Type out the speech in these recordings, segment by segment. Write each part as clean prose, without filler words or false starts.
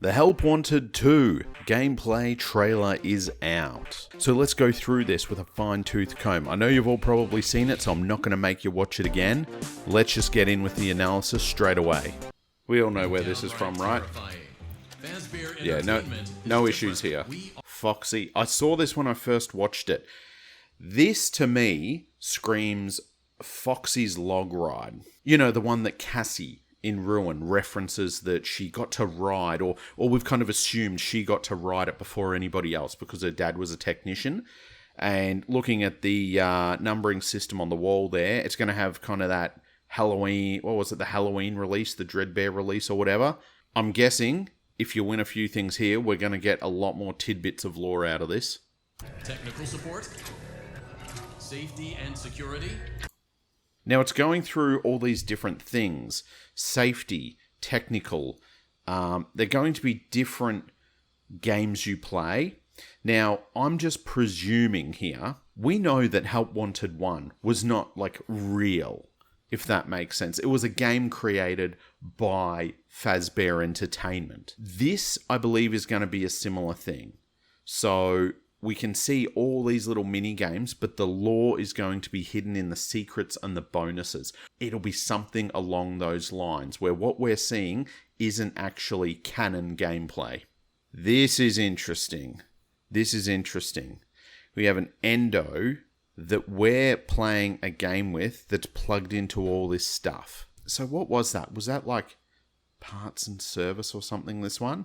The Help Wanted 2 gameplay trailer is out. So let's go through this with a fine-tooth comb. I know you've all probably seen it, so I'm not going to make you watch it again. Let's just get in with the analysis straight away. We all know where this is from, right? Yeah, no issues here. Foxy. I saw this when I first watched it. This, to me, screams Foxy's Log Ride. You know, the one that Cassie in Ruin references that she got to ride, or we've kind of assumed she got to ride it before anybody else because her dad was a technician. And looking at the numbering system on the wall there, it's going to have kind of that Halloween, what was it, the Halloween release, the Dreadbear release or whatever. I'm guessing if you win a few things here, we're going to get a lot more tidbits of lore out of this. Technical support, safety and security. Now it's going through all these different things. Safety, technical. They're going to be different games you play. Now, I'm just presuming here, we know that Help Wanted 1 was not like real, if that makes sense. It was a game created by Fazbear Entertainment. This, I believe, is going to be a similar thing. So we can see all these little mini games, but the lore is going to be hidden in the secrets and the bonuses. It'll be something along those lines, where what we're seeing isn't actually canon gameplay. This is interesting. This is interesting. We have an endo that we're playing a game with that's plugged into all this stuff. So what was that? Was that like parts and service or something, this one?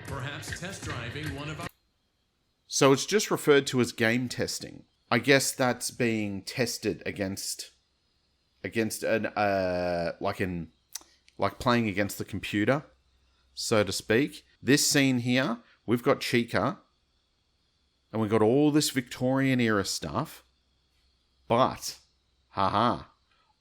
Perhaps test driving one of our... So it's just referred to as game testing. I guess that's being tested against an like playing against the computer, so to speak. This scene here, we've got Chica, and we've got all this Victorian era stuff, but I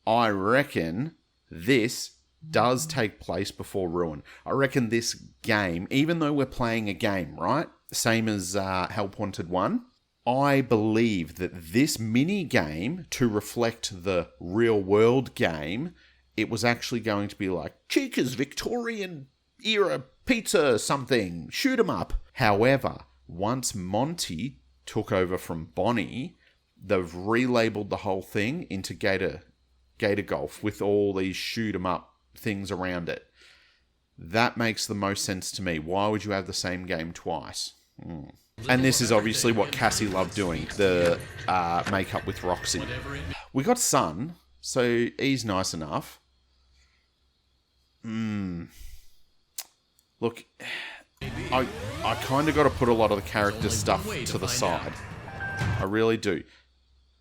reckon this does take place before Ruin. I reckon this game, even though we're playing a game, right? Same as Help Wanted 1. I believe that this mini game, to reflect the real world game, it was actually going to be like Chica's Victorian era pizza something, shoot 'em up. However, once Monty took over from Bonnie, they've relabeled the whole thing into Gator Golf with all these shoot 'em up things around it. That makes the most sense to me. Why would you have the same game twice? And this is obviously what Cassie loved doing, the makeup with Roxy. We got Sun, so he's nice enough. Look, I kind of got to put a lot of the character stuff to the side. I really do.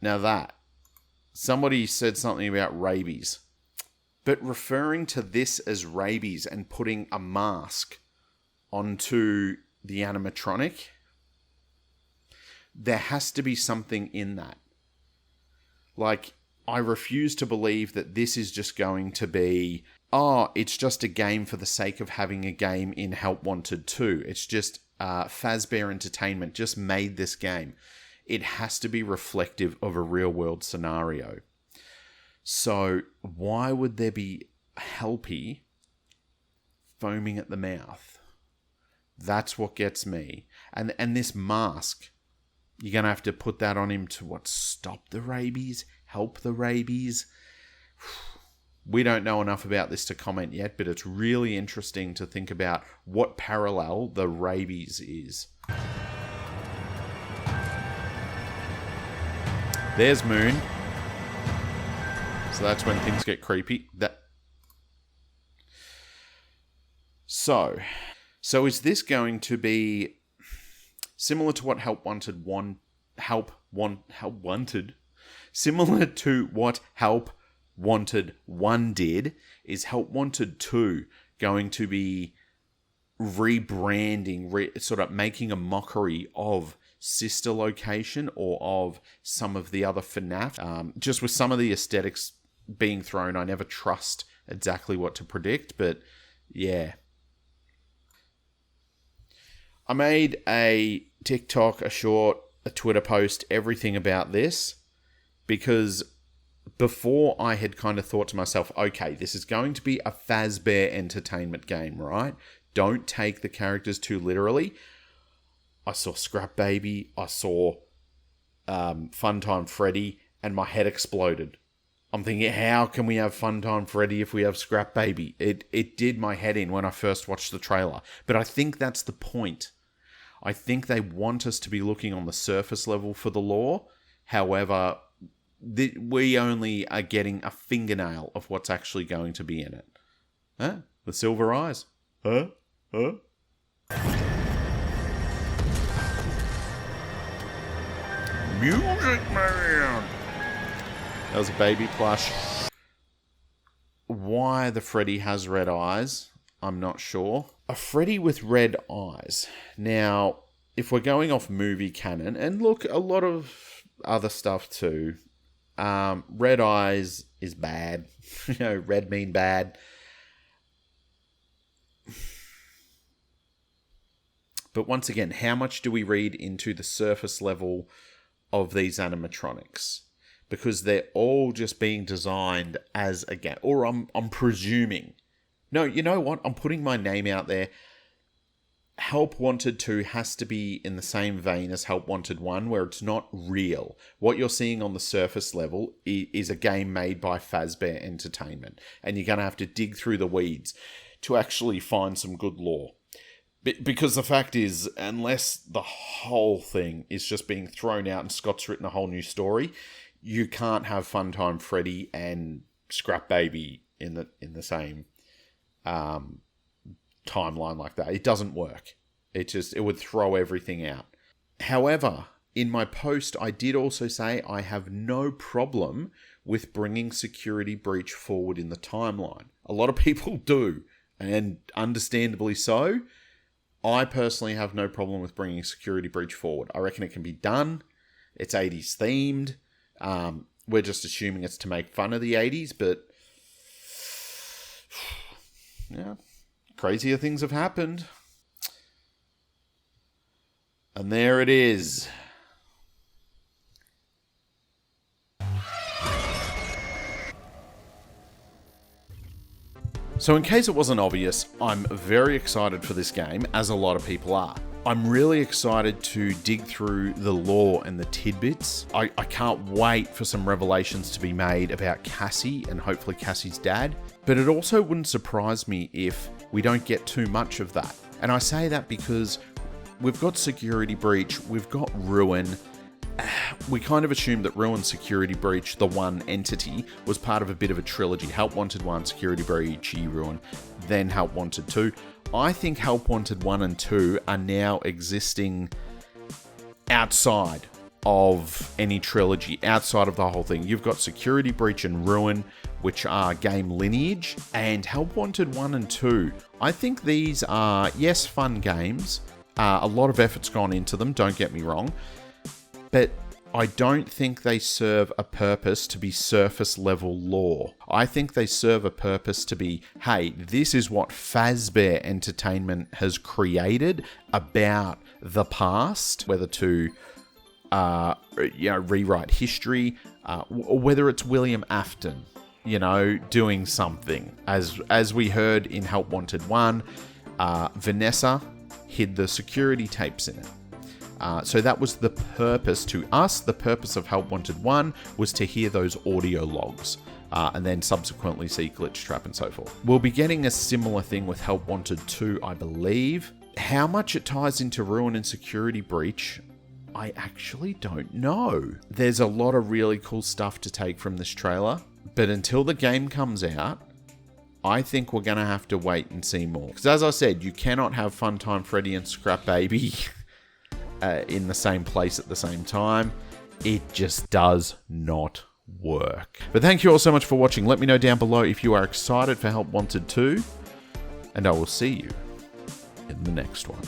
Now somebody said something about rabies. But referring to this as rabies and putting a mask onto the animatronic, there has to be something in that. Like, I refuse to believe that this is just going to be, it's just a game for the sake of having a game in Help Wanted 2. It's just Fazbear Entertainment just made this game. It has to be reflective of a real-world scenario. So why would there be Helpy foaming at the mouth? That's what gets me. And this mask, you're going to have to put that on him to stop the rabies? Help the rabies? We don't know enough about this to comment yet, but it's really interesting to think about what parallel the rabies is. There's Moon. So that's when things get creepy. So is this going to be similar to what Similar to what Help Wanted 1 did, is Help Wanted 2 going to be rebranding, sort of making a mockery of Sister Location or of some of the other FNaF? Just with some of the aesthetics being thrown, I never trust exactly what to predict, but yeah. I made a TikTok, a short, a Twitter post, everything about this, because before I had kind of thought to myself, okay, this is going to be a Fazbear entertainment game, right? Don't take the characters too literally. I saw Scrap Baby, I saw Funtime Freddy, and my head exploded. I'm thinking, how can we have Funtime Freddy if we have Scrap Baby? It did my head in when I first watched the trailer. But I think that's the point. I think they want us to be looking on the surface level for the lore. However, we only are getting a fingernail of what's actually going to be in it. Huh? The silver eyes. Huh? Music Man! That was a baby plush. Why the Freddy has red eyes, I'm not sure. A Freddy with red eyes. Now, if we're going off movie canon, and look, a lot of other stuff too. Red eyes is bad. Red mean bad. But once again, how much do we read into the surface level of these animatronics? Because they're all just being designed as a game. Or I'm presuming. No, you know what? I'm putting my name out there. Help Wanted 2 has to be in the same vein as Help Wanted 1, where it's not real. What you're seeing on the surface level is a game made by Fazbear Entertainment. And you're going to have to dig through the weeds to actually find some good lore. Because the fact is, unless the whole thing is just being thrown out and Scott's written a whole new story, you can't have Funtime Freddy and Scrap Baby in the same timeline like that. It doesn't work. It would throw everything out. However, in my post, I did also say I have no problem with bringing Security Breach forward in the timeline. A lot of people do, and understandably so. I personally have no problem with bringing Security Breach forward. I reckon it can be done. It's 80s themed. We're just assuming it's to make fun of the 80s, but yeah, crazier things have happened. And there it is. So in case it wasn't obvious, I'm very excited for this game, as a lot of people are. I'm really excited to dig through the lore and the tidbits. I can't wait for some revelations to be made about Cassie and hopefully Cassie's dad. But it also wouldn't surprise me if we don't get too much of that. And I say that because we've got Security Breach, we've got Ruin. We kind of assumed that Ruin, Security Breach, the one entity, was part of a bit of a trilogy. Help Wanted 1, Security Breach, Ruin, then Help Wanted 2. I think Help Wanted 1 and 2 are now existing outside of any trilogy, outside of the whole thing. You've got Security Breach and Ruin, which are game lineage, and Help Wanted 1 and 2. I think these are, yes, fun games. A lot of effort's gone into them, don't get me wrong. But I don't think they serve a purpose to be surface level lore. I think they serve a purpose to be, hey, this is what Fazbear Entertainment has created about the past, whether to rewrite history, or whether it's William Afton, doing something. As we heard in Help Wanted 1, Vanessa hid the security tapes in it. So that was the purpose to us. The purpose of Help Wanted 1 was to hear those audio logs and then subsequently see Glitch Trap and so forth. We'll be getting a similar thing with Help Wanted 2, I believe. How much it ties into Ruin and Security Breach, I actually don't know. There's a lot of really cool stuff to take from this trailer, but until the game comes out, I think we're going to have to wait and see more. Because as I said, you cannot have Funtime Freddy and Scrap Baby in the same place at the same time. It just does not work. But thank you all so much for watching. Let me know down below if you are excited for Help Wanted 2, and I will see you in the next one.